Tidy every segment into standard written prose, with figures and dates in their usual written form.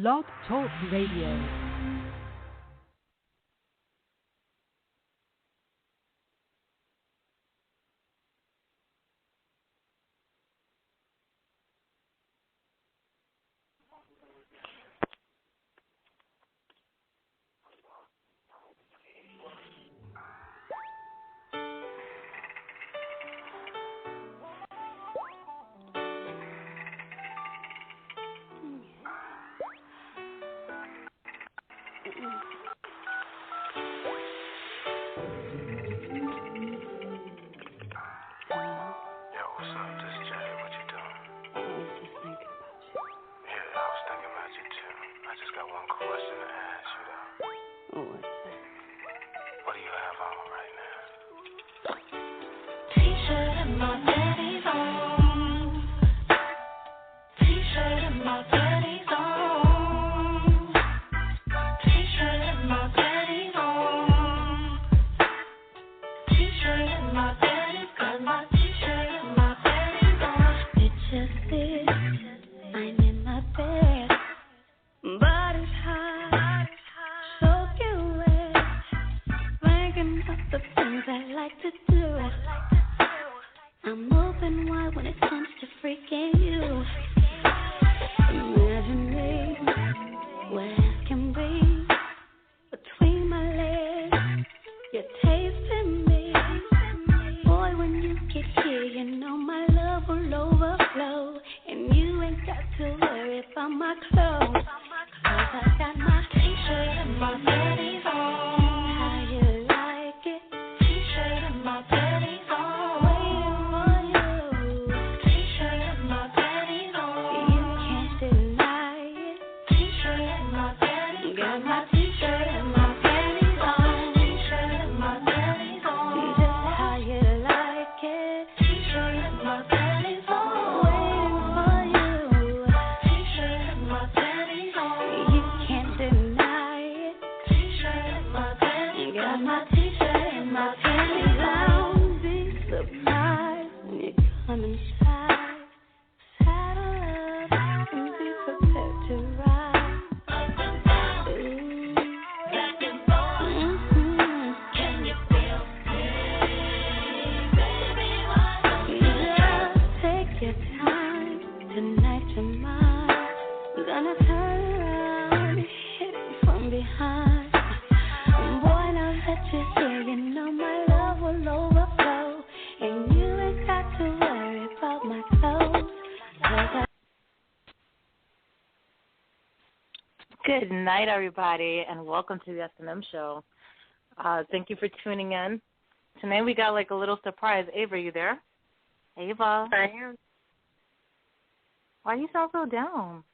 Blog Talk Radio. Good night, everybody, and welcome to the S&M Show. Thank you for tuning in. Tonight we got like a little surprise. Ava, you there? Ava? I am. Why do you sound so down?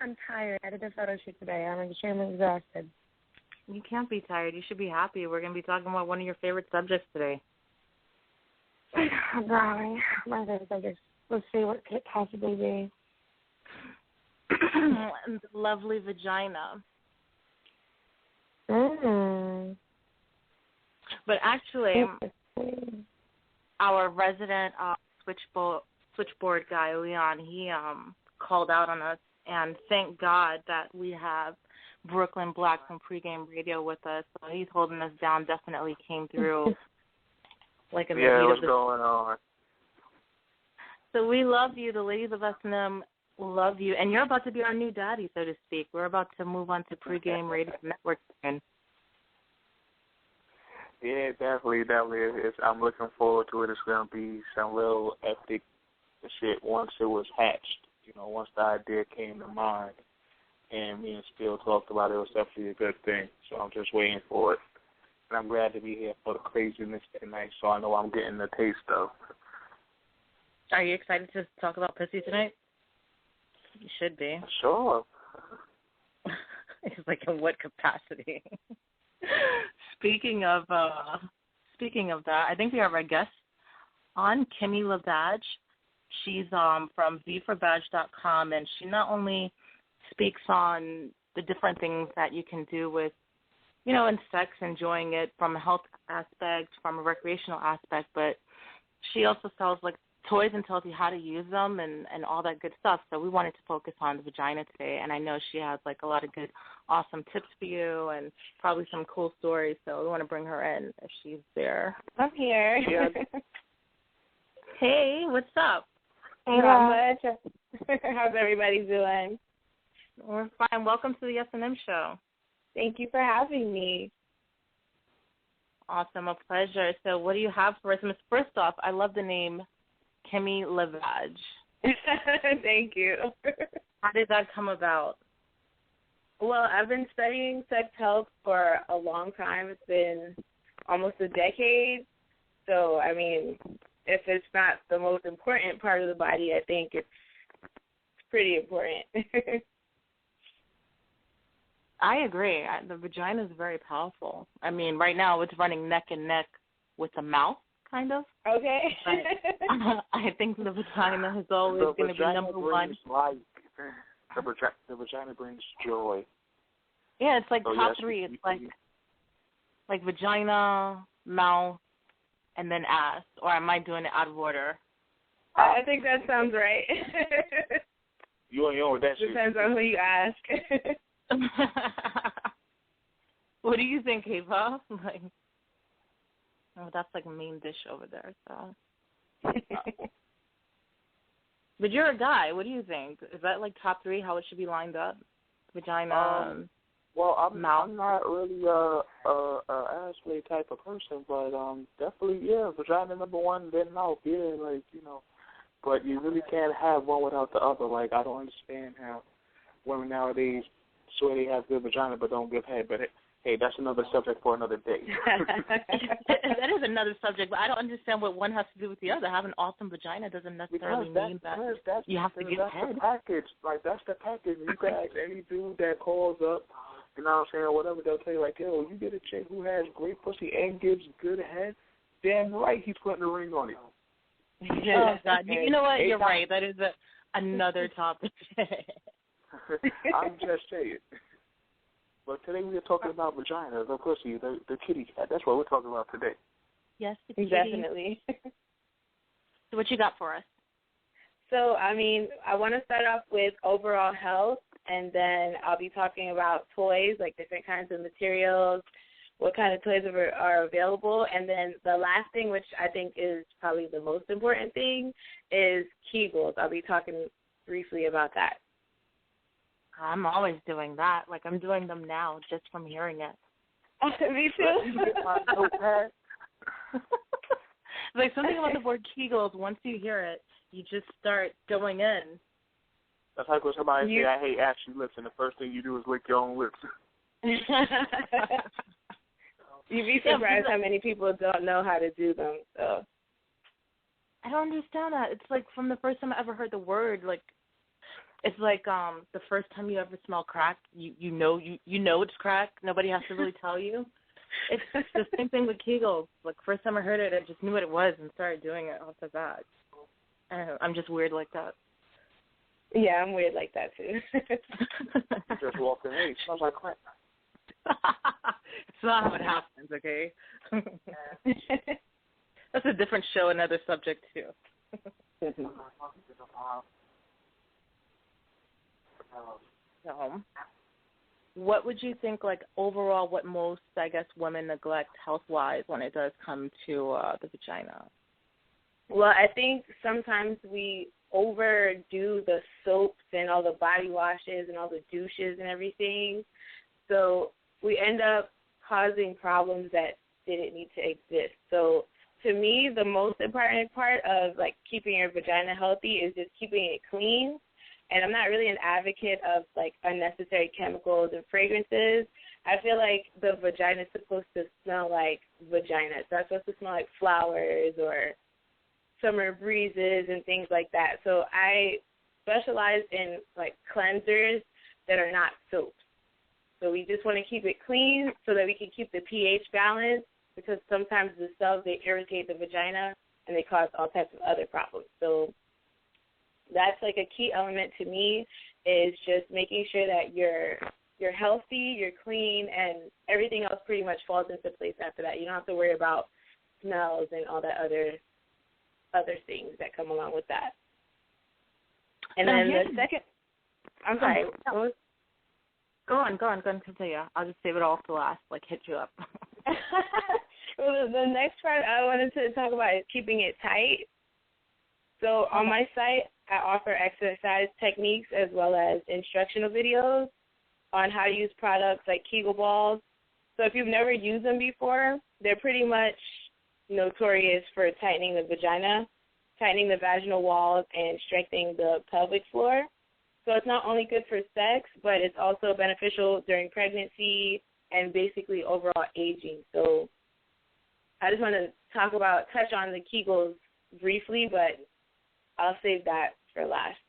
I'm tired. I did a photo shoot today. I'm extremely exhausted. You can't be tired. You should be happy. We're going to be talking about one of your favorite subjects today. Darling, my favorite subject. Let's see what could possibly be. The lovely vagina. But actually, our resident switchboard guy, Leon, he called out on us, and thank God that we have Brooklyn Black from Pregame Radio with us. So he's holding us down. Definitely came through. Like in the heat what's of the going on? So we love you. The ladies of S&M love you. And you're about to be our new daddy, so to speak. We're about to move on to Pregame Radio Network soon. Yeah, definitely. I'm looking forward to it. It's going to be some real epic shit once it was hatched. You know, once the idea came to mind and me and Spill talked about it, it was definitely a good thing. So I'm just waiting for it. And I'm glad to be here for the craziness tonight, so I know I'm getting the taste of. Are you excited to talk about pussy tonight? You should be. Sure. It's like in what capacity? Speaking of that, I think we have our guest on, Kimi LeVadge. She's from vforbadge.com, and she not only speaks on the different things that you can do with, you know, in sex, enjoying it from a health aspect, from a recreational aspect, but she also sells like toys and tells you how to use them and all that good stuff. So we wanted to focus on the vagina today, and I know she has, like, a lot of good, awesome tips for you and probably some cool stories. So we want to bring her in if she's there. I'm here. Yeah. Hey, what's up? Not much. How's everybody doing? We're fine. Welcome to the S&M Show. Thank you for having me. Awesome, a pleasure. So what do you have for us? First off, I love the name Kimi LeVadge. Thank you. How did that come about? Well, I've been studying sex health for a long time. It's been almost a decade. So, I mean, if it's not the most important part of the body, I think it's pretty important. I agree. The vagina is very powerful. I mean, right now it's running neck and neck with the mouth, kind of. Okay. But I think the vagina is always going to be number one. The vagina brings joy. Yeah, it's like top three. It's like vagina, mouth, and then ass. Or am I doing it out of order? I think that sounds right. You ain't with that shit. Depends on who you ask. What do you think, Ava? Like, that's like a main dish over there. So, but you're a guy. What do you think? Is that like top three? How it should be lined up? Vagina. Well, I'm mouth. not really a ass-play type of person, but definitely, yeah, vagina number one, then mouth, yeah, like, you know. But you really can't have one without the other. Like, I don't understand how women nowadays swear they have good vagina but don't give head. But, hey, that's another subject for another day. That is another subject, but I don't understand what one has to do with the other. Having awesome vagina doesn't necessarily mean that you have to give head. That's the package. Like, that's the package. You can ask any dude that calls up, you know what I'm saying, or whatever, they'll tell you, like, yo, you get a chick who has great pussy and gives good head, damn right he's putting a ring on it. Yeah, God. You know what? You're right. That is another topic. I'm just saying. But today we are talking about vagina, the pussy, the kitty cat. That's what we're talking about today. Yes, the kitty. Definitely. So what you got for us? So, I mean, I want to start off with overall health, and then I'll be talking about toys, like different kinds of materials, what kind of toys are available. And then the last thing, which I think is probably the most important thing, is Kegels. I'll be talking briefly about that. I'm always doing that. Like, I'm doing them now just from hearing it. Me too. Like, something about the word Kegels, once you hear it, you just start going in. That's like when somebody say, I hate ashy lips, and the first thing you do is lick your own lips. You'd be surprised how many people don't know how to do them. So I don't understand that. It's like from the first time I ever heard the word, like it's like the first time you ever smell crack, you know it's crack. Nobody has to really tell you. It's the same thing with Kegels. Like first time I heard it, I just knew what it was and started doing it off the bat. I don't know, I'm just weird like that. Yeah, I'm weird like that too. You just walked in, hey, it smells like crack. It's not how it happens, okay? That's a different show, another subject, too. So, what would you think, like, overall, what most, I guess, women neglect health-wise when it does come to the vagina? Well, I think sometimes we overdo the soaps and all the body washes and all the douches and everything. So we end up causing problems that didn't need to exist. So to me, the most important part of, like, keeping your vagina healthy is just keeping it clean. And I'm not really an advocate of, like, unnecessary chemicals and fragrances. I feel like the vagina is supposed to smell like vagina. It's not supposed to smell like flowers or summer breezes and things like that. So I specialize in, like, cleansers that are not soaps. So we just want to keep it clean so that we can keep the pH balanced, because sometimes the cells, they irritate the vagina and they cause all types of other problems. So that's like a key element to me, is just making sure that you're healthy, you're clean, and everything else pretty much falls into place after that. You don't have to worry about smells and all that other other things that come along with that. And then the second, I'm sorry. Go on, continue. I'll just save it all for last, like hit you up. Well, the next part I wanted to talk about is keeping it tight. So on my site, I offer exercise techniques as well as instructional videos on how to use products like Kegel balls. So if you've never used them before, they're pretty much notorious for tightening the vagina, tightening the vaginal walls, and strengthening the pelvic floor. So it's not only good for sex, but it's also beneficial during pregnancy and basically overall aging. So I just want to touch on the Kegels briefly, but I'll save that for last.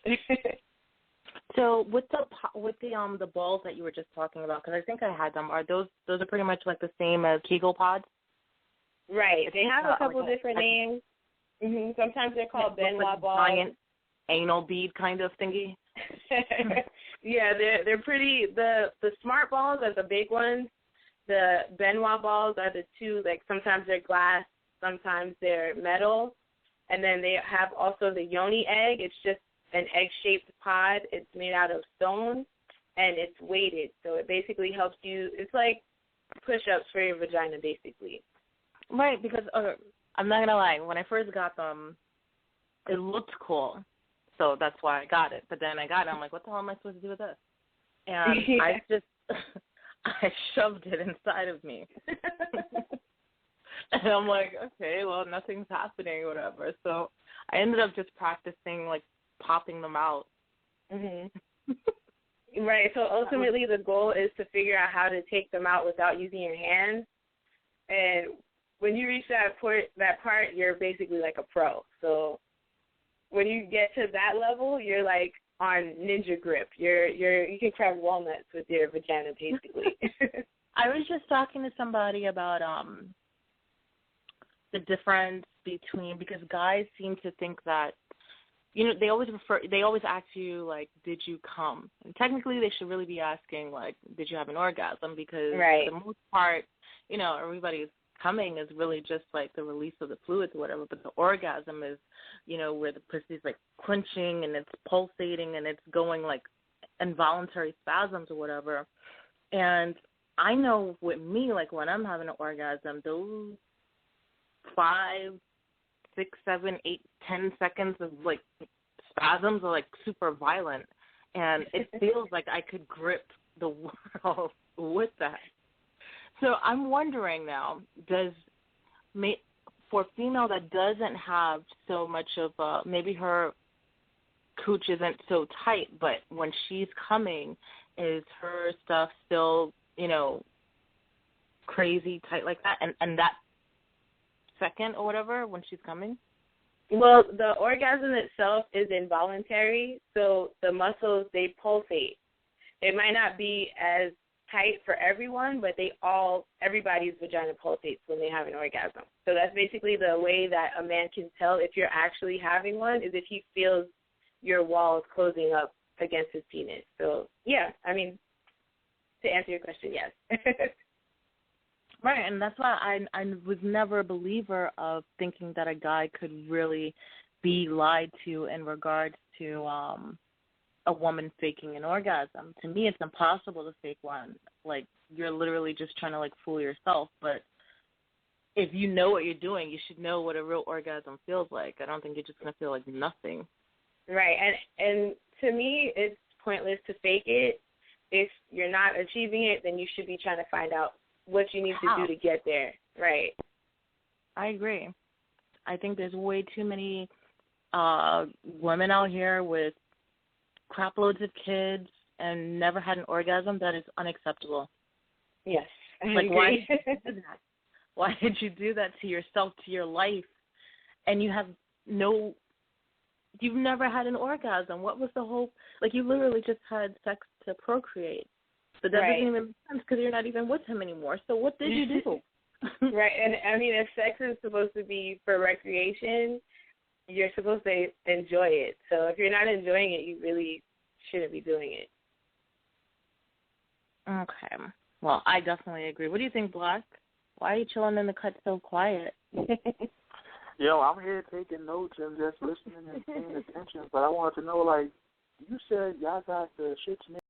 So with the balls that you were just talking about, because I think I had them, are those are pretty much like the same as Kegel pods? Right. They have a couple different names. Mm-hmm. Sometimes they're called Benoit balls. Giant anal bead kind of thingy. Yeah, they're pretty. The smart balls are the big ones. The Benoit balls are the two. Like sometimes they're glass, sometimes they're metal, and then they have also the yoni egg. It's just an egg-shaped pod. It's made out of stone, and it's weighted, so it basically helps you. It's like push-ups for your vagina, basically. Right, because I'm not gonna lie. When I first got them, it looked cool. So that's why I got it. But then I got it. I'm like, what the hell am I supposed to do with this? And I shoved it inside of me. And I'm like, okay, well, nothing's happening or whatever. So I ended up just practicing, like, popping them out. Mm-hmm. Right. So ultimately the goal is to figure out how to take them out without using your hands. And when you reach that part, you're basically like a pro. So when you get to that level, you're like on ninja grip. You can crack walnuts with your vagina, basically. I was just talking to somebody about the difference between, because guys seem to think that, they always ask you, like, did you come? And technically they should really be asking, like, did you have an orgasm? Because for the most part, everybody's coming is really just like the release of the fluids or whatever, but the orgasm is, where the pussy's like clenching and it's pulsating and it's going like involuntary spasms or whatever. And I know with me, like when I'm having an orgasm, those 5, 6, 7, 8, 10 seconds of like spasms are like super violent, and it feels like I could grip the world with that. So I'm wondering now, for a female that doesn't have so much of maybe her cooch isn't so tight, but when she's coming, is her stuff still, crazy tight like that? And that second or whatever when she's coming? Well, the orgasm itself is involuntary, so the muscles, they pulsate. It might not be as tight for everyone, but everybody's vagina pulsates when they have an orgasm. So that's basically the way that a man can tell if you're actually having one, is if he feels your walls closing up against his penis. So, yeah, I mean, to answer your question, yes. Right, and that's why I was never a believer of thinking that a guy could really be lied to in regards to a woman faking an orgasm. To me, it's impossible to fake one. Like, you're literally just trying to, like, fool yourself. But if you know what you're doing, you should know what a real orgasm feels like. I don't think you're just going to feel like nothing. Right, and to me, it's pointless to fake it. If you're not achieving it, then you should be trying to find out what you need to do to get there. Right. I agree. I think there's way too many women out here with crap loads of kids and never had an orgasm. That is unacceptable. Yes, I like, agree. Why did you do that? Why did you do that to yourself, to your life? And you've never had an orgasm. What was the hope? Like, you literally just had sex to procreate. But that doesn't even make sense because you're not even with him anymore. So what did you do? Right, and I mean, if sex is supposed to be for recreation, you're supposed to enjoy it. So if you're not enjoying it, you really shouldn't be doing it. Okay. Well, I definitely agree. What do you think, Black? Why are you chilling in the cut so quiet? Yo, I'm here taking notes and just listening and paying attention, but I wanted to know, like, you said y'all got the shit's name